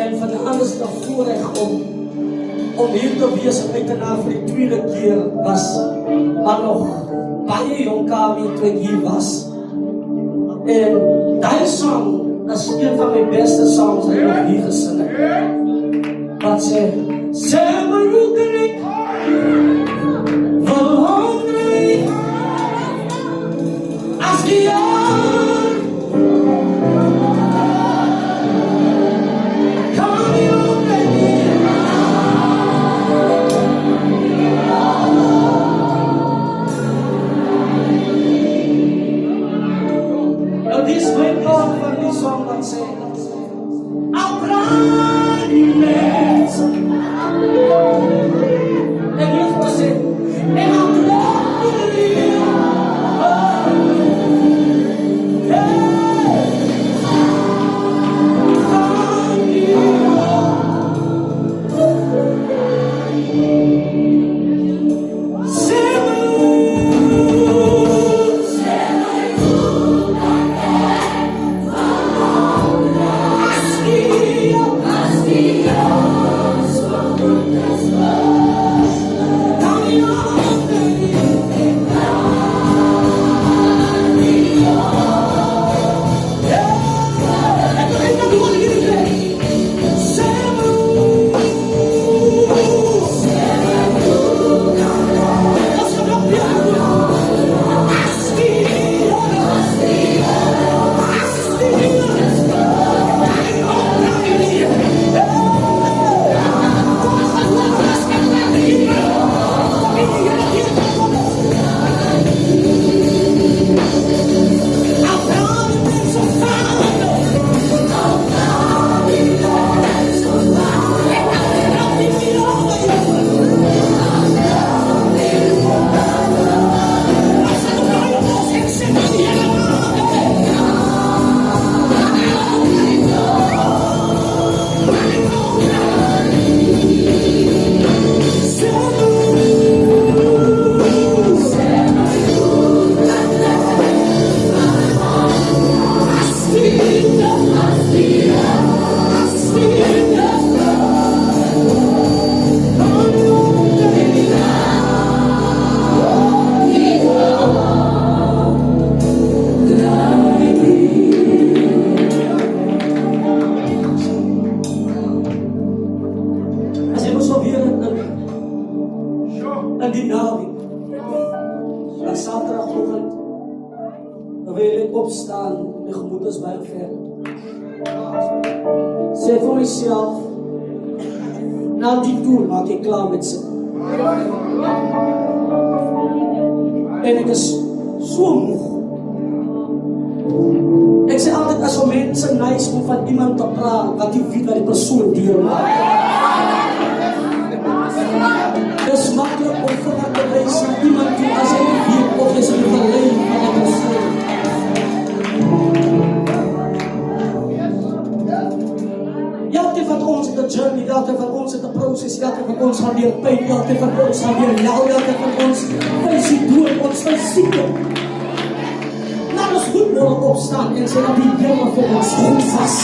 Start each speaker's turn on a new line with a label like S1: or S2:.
S1: En vanavond is het een voorrecht om hier te wees en uit te na vir die tweede keer was. Maar nog baie jong Kami toe ek hier was. En die song is een van my beste songs wat ek nog hier gesing het. Wat sê, sê maar hoe kan ek verhongry as die jaar kan nie opbrengen. Nou dis my part van die song wat sê, I'll brand die mense. En jy het gesê, en I'll brand die opstaan, my gemoed is baie ver. Sê vir myself, na die toer maak ek klaar met sy. En ek is so moeg. Ek sê altyd, as om mense nice om van iemand te praat, wat die weet wat die persoon deurmaak. Dit is makkelijk om vinnig te wees na iemand toe, as hy nie weet of jy sy verleid van die persoon. Elke van ons het 'n journey, elke van ons het 'n proses, elke van ons gaan deur pyn, elke van ons gaan deur hel, elke van ons face die dood, ons face siekte. Laat ons goed môre opstaan en sê dat die Here vir ons goed was.